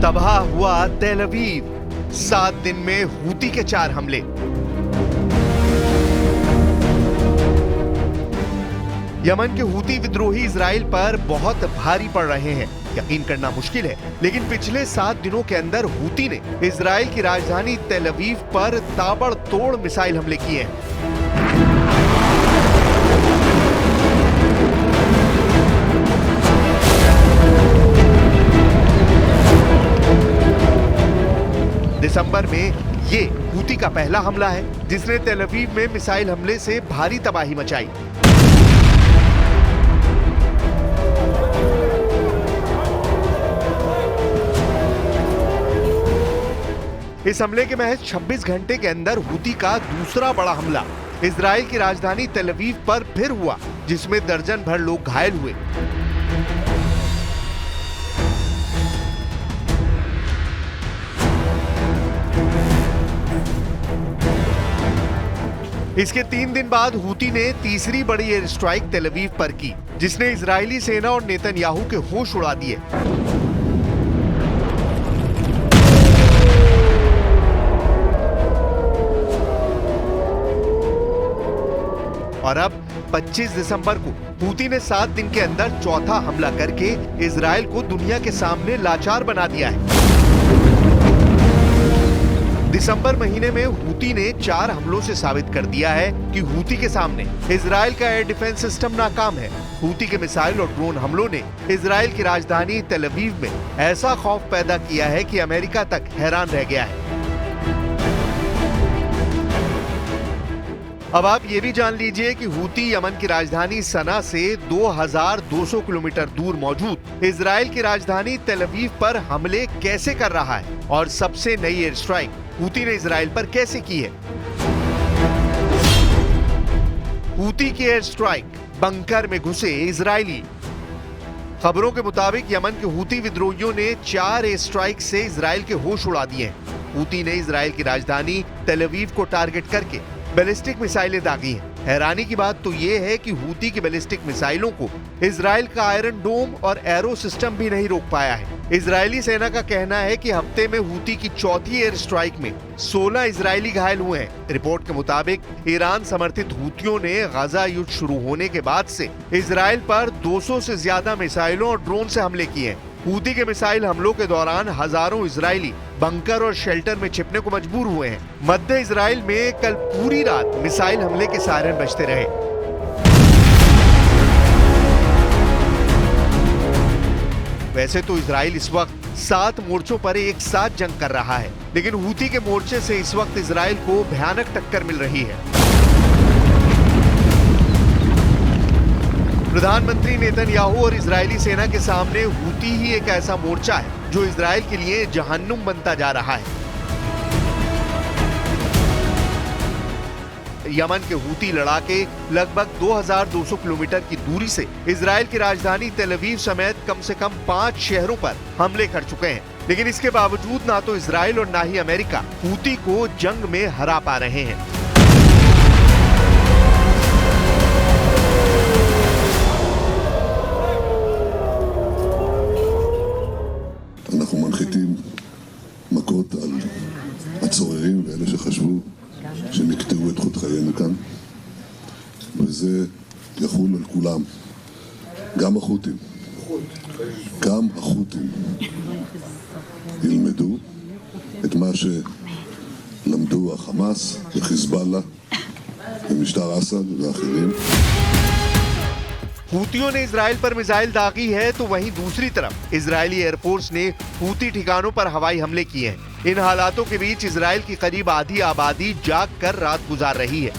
तबाह हुआ तेल अवीव, 7 दिन में हूती के 4 हमले। यमन के हूती विद्रोही इजराइल पर बहुत भारी पड़ रहे हैं, यकीन करना मुश्किल है, लेकिन पिछले 7 दिनों के अंदर हूती ने इजराइल की राजधानी तेल अवीव पर ताबड़तोड़ मिसाइल हमले किए हैं। दिसंबर में ये हूती का पहला हमला है जिसने तेल अवीव में मिसाइल हमले से भारी तबाही मचाई। इस हमले के महज 26 घंटे के अंदर हूती का दूसरा बड़ा हमला इजराइल की राजधानी तेल अवीव पर फिर हुआ, जिसमें दर्जन भर लोग घायल हुए। इसके 3 दिन बाद हूती ने तीसरी बड़ी एयर स्ट्राइक तेल अवीव पर की, जिसने इजरायली सेना और नेतन्याहू के होश उड़ा दिए। और अब 25 दिसंबर को हूती ने 7 दिन के अंदर चौथा हमला करके इजराइल को दुनिया के सामने लाचार बना दिया है। दिसंबर महीने में हूती ने 4 हमलों से साबित कर दिया है कि हूती के सामने इजराइल का एयर डिफेंस सिस्टम नाकाम है। हूती के मिसाइल और ड्रोन हमलों ने इजराइल की राजधानी तेल अवीव में ऐसा खौफ पैदा किया है कि अमेरिका तक हैरान रह गया है। अब आप ये भी जान लीजिए कि हूती यमन की राजधानी सना से 2200 किलोमीटर दूर मौजूद इजराइल की राजधानी तेल अवीव पर हमले कैसे कर रहा है और सबसे नई एयर स्ट्राइक हूती ने इजराइल पर कैसे की है। हूती की एयर स्ट्राइक, बंकर में घुसे इजरायली। खबरों के मुताबिक यमन के हूती विद्रोहियों ने 4 एयर स्ट्राइक से इजराइल के होश उड़ा दिए हैं। हूती ने इजराइल की राजधानी तेल अवीव को टारगेट करके बैलिस्टिक मिसाइलें दागी हैं। हैरानी की बात तो यह है कि हूती की बैलिस्टिक मिसाइलों को इजराइल का आयरन डोम और एरो सिस्टम भी नहीं रोक पाया है। इजरायली सेना का कहना है कि हफ्ते में हूती की चौथी एयर स्ट्राइक में 16 इजरायली घायल हुए हैं। रिपोर्ट के मुताबिक ईरान समर्थित हूतियों ने गाजा युद्ध शुरू होने के बाद से इजराइल पर 200 से ज्यादा मिसाइलों और ड्रोन से हमले किए हैं। हूती के मिसाइल हमलों के दौरान हजारों इजरायली बंकर और शेल्टर में छिपने को मजबूर हुए हैं। मध्य इजराइल में कल पूरी रात मिसाइल हमले के सायरन बजते रहे। वैसे तो इजराइल इस वक्त 7 मोर्चों पर एक साथ जंग कर रहा है, लेकिन हूती के मोर्चे से इस वक्त इजराइल को भयानक टक्कर मिल रही है। प्रधानमंत्री नेतन्याहू और इजरायली सेना के सामने हूती ही एक ऐसा मोर्चा है जो इजराइल के लिए जहन्नुम बनता जा रहा है। यमन के हूती लड़ाके लगभग 2200 किलोमीटर की दूरी से इजराइल की राजधानी तेल अवीव समेत कम से कम 5 शहरों पर हमले कर चुके हैं, लेकिन इसके बावजूद ना तो इजराइल और ना ही अमेरिका हूती को जंग में हरा पा रहे हैं। אנחנו מנחיתים מכות על הצוררים ואלה שחשבו שהם יקטעו את חוט חיינו כאן, וזה יחול על כולם, גם החות'ים ילמדו את מה שלמדו החמאס וחיזבאללה ומשטר אסד ואחרים। हूतियों ने इजराइल पर मिसाइल दागी है तो वहीं दूसरी तरफ इजरायली एयरफोर्स ने हूती ठिकानों पर हवाई हमले किए हैं। इन हालातों के बीच इजराइल की करीब आधी आबादी जाग कर रात गुजार रही है।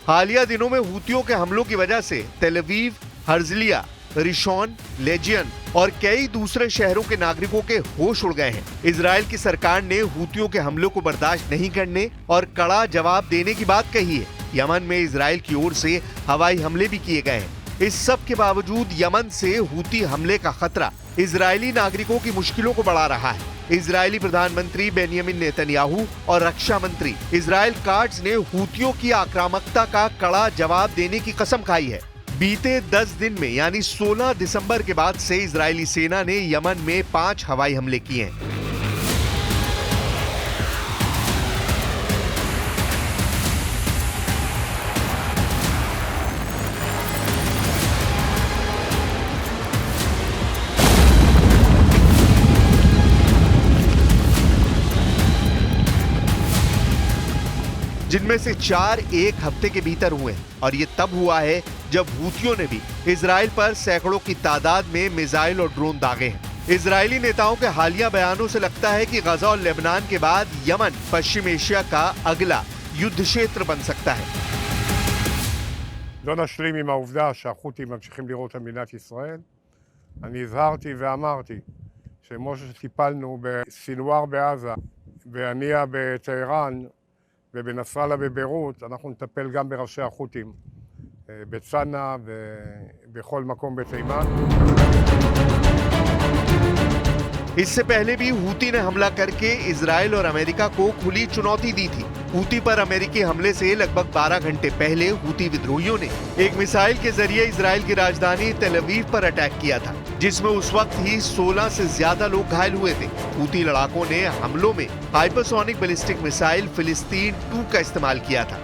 हालिया दिनों में हूतियों के हमलों की वजह से तेल अवीव, हर्जलिया, रिशॉन, लेजियन और कई दूसरे शहरों के नागरिकों के होश उड़ गए हैं। इजराइल की सरकार ने हूतियों के हमलों को बर्दाश्त नहीं करने और कड़ा जवाब देने की बात कही है। यमन में इजराइल की ओर से हवाई हमले भी किए गए हैं। इस सब के बावजूद यमन से हूती हमले का खतरा इजरायली नागरिकों की मुश्किलों को बढ़ा रहा है। इजरायली प्रधानमंत्री बेंयामिन नेतन्याहू और रक्षा मंत्री इजराइल काट्ज ने हूतियों की आक्रामकता का कड़ा जवाब देने की कसम खाई है। बीते 10 दिन में यानी 16 दिसंबर के बाद से इजरायली सेना ने यमन में 5 हवाई हमले किए हैं। जिनमें से 4 एक हफ्ते के भीतर हुए हैं और ये तब हुआ है जब हूतियों ने भी इजराइल पर सैकड़ों की तादाद में मिसाइल और ड्रोन दागे हैं। इजरायली नेताओं के हालिया बयानों से लगता है कि गजा और लेबनान के बाद यमन पश्चिम एशिया का अगला युद्ध क्षेत्र बन सकता है। לא נשלים עם העובדה שהחות'ים ממשיכים לירות על מדינת ישראל. אני הזהרתי ואמרתי שכמו שטיפלנו בסינואר בעזה, בהנייה בטהרן ובנסראללה בביירות, אנחנו נטפל גם בראשי החות'ים בצנעא ובכל מקום בתימן. इससे पहले भी हूती ने हमला करके इजराइल और अमेरिका को खुली चुनौती दी थी। हूती पर अमेरिकी हमले से लगभग 12 घंटे पहले हूती विद्रोहियों ने एक मिसाइल के जरिए इजराइल की राजधानी तेल अवीव पर अटैक किया था, जिसमें उस वक्त ही 16 से ज्यादा लोग घायल हुए थे। हूती लड़ाकों ने हमलों में हाइपरसोनिक बैलिस्टिक मिसाइल फिलिस्तीन 2 का इस्तेमाल किया था।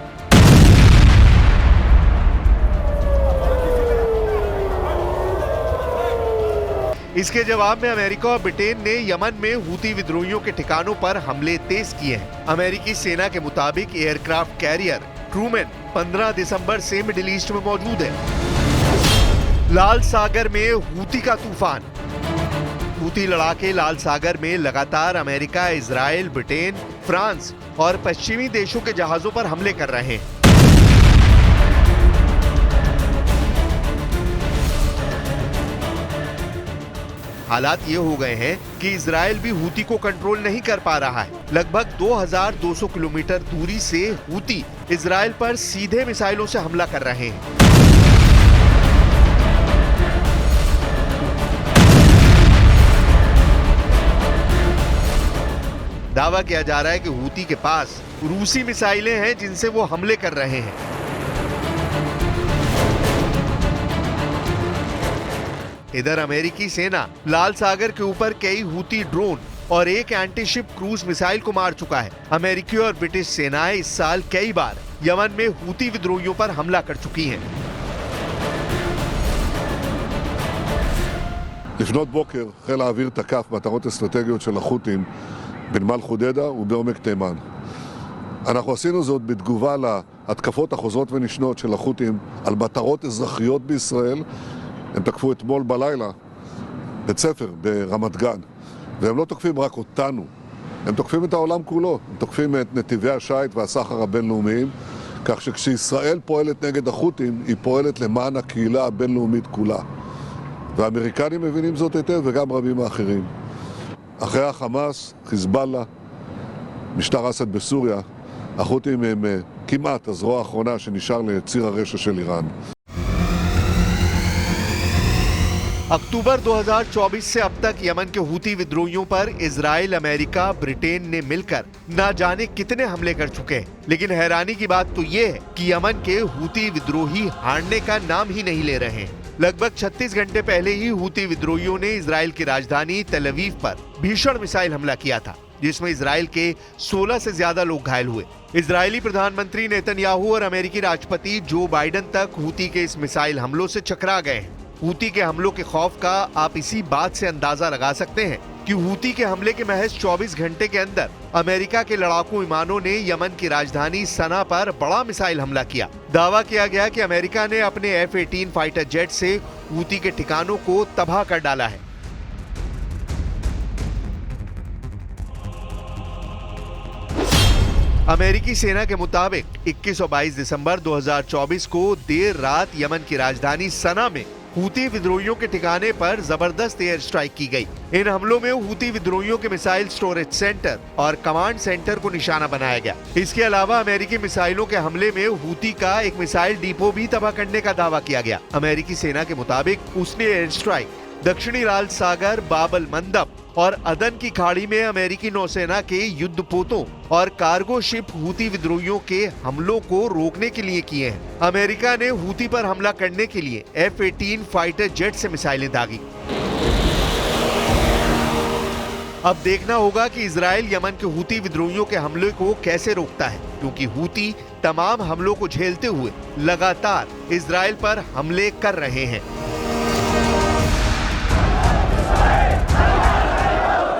इसके जवाब में अमेरिका और ब्रिटेन ने यमन में हूती विद्रोहियों के ठिकानों पर हमले तेज किए हैं। अमेरिकी सेना के मुताबिक एयरक्राफ्ट कैरियर ट्रूमैन 15 दिसंबर से मिडिल ईस्ट में मौजूद है। लाल सागर में हूती का तूफान। हूती लड़ाके लाल सागर में लगातार अमेरिका, इजराइल, ब्रिटेन, फ्रांस और पश्चिमी देशों के जहाजों पर हमले कर रहे हैं। हालात ये हो गए हैं कि इजराइल भी हूती को कंट्रोल नहीं कर पा रहा है। लगभग 2200 किलोमीटर दूरी से हूती इजराइल पर सीधे मिसाइलों से हमला कर रहे हैं। दावा किया जा रहा है कि हूती के पास रूसी मिसाइलें हैं जिनसे वो हमले कर रहे हैं। इधर अमेरिकी सेना लाल सागर के ऊपर कई हूती ड्रोन और एक एंटीशिप क्रूज मिसाइल को मार चुका है। अमेरिकी और ब्रिटिश सेनाएं इस साल कई बार यमन में हूती विद्रोहियों पर हमला कर चुकी हैं। לפנות בוקר חיל האוויר תקף מטרות אסטרטגיות של החות'ים בנמל חודדה ובעומק תימן. אנחנו עשינו זאת בתגובה להתקפות החוזרות ונשנות של החות'ים על מטרות אזרחיות בישראל. הם תקפו אתמול בלילה בית ספר ברמת גן, והם לא תוקפים רק אותנו, הם תוקפים את העולם כולו, הם תוקפים את נתיבי השיט והסחר הבינלאומיים, כך שכשישראל פועלת נגד החות'ים, היא פועלת למען הקהילה הבינלאומית כולה. והאמריקנים מבינים זאת היטב וגם רבים האחרים. אחרי החמאס, חיזבאללה, משטר אסד בסוריה, החות'ים הם כמעט הזרוע האחרונה שנשאר לציר הרשע של איראן. अक्टूबर 2024 से अब तक यमन के हूती विद्रोहियों पर इजराइल, अमेरिका, ब्रिटेन ने मिलकर न जाने कितने हमले कर चुके हैं। लेकिन हैरानी की बात तो ये है कि यमन के हूती विद्रोही हारने का नाम ही नहीं ले रहे हैं। लगभग 36 घंटे पहले ही हूती विद्रोहियों ने इजराइल की राजधानी तेल अवीव पर भीषण मिसाइल हमला किया था, जिसमें इजराइल के 16 से ज्यादा लोग घायल हुए। इजरायली प्रधानमंत्री नेतन्याहू और अमेरिकी राष्ट्रपति जो बाइडेन तक हूती के इस मिसाइल हमलों से चकरा गए हैं। हूती के हमलों के खौफ का आप इसी बात से अंदाजा लगा सकते हैं कि हूती के हमले के महज 24 घंटे के अंदर अमेरिका के लड़ाकू विमानों ने यमन की राजधानी सना पर बड़ा मिसाइल हमला किया। दावा किया गया कि अमेरिका ने अपने F-18 फाइटर जेट से हूती के ठिकानों को तबाह कर डाला है। अमेरिकी सेना के मुताबिक 21 और 22 दिसंबर 2024 को देर रात यमन की राजधानी सना में हूती विद्रोहियों के ठिकाने पर जबरदस्त एयर स्ट्राइक की गई। इन हमलों में हूती विद्रोहियों के मिसाइल स्टोरेज सेंटर और कमांड सेंटर को निशाना बनाया गया। इसके अलावा अमेरिकी मिसाइलों के हमले में हूती का एक मिसाइल डिपो भी तबाह करने का दावा किया गया। अमेरिकी सेना के मुताबिक उसने एयर स्ट्राइक दक्षिणी लाल सागर, बाबल मंदब और अदन की खाड़ी में अमेरिकी नौसेना के युद्धपोतों और कार्गो शिप हूती विद्रोहियों के हमलों को रोकने के लिए किए हैं। अमेरिका ने हूती पर हमला करने के लिए F-18 फाइटर जेट से मिसाइलें दागी। अब देखना होगा कि इजराइल यमन के हूती विद्रोहियों के हमले को कैसे रोकता है, क्योंकि हूती तमाम हमलों को झेलते हुए लगातार इजराइल पर हमले कर रहे हैं।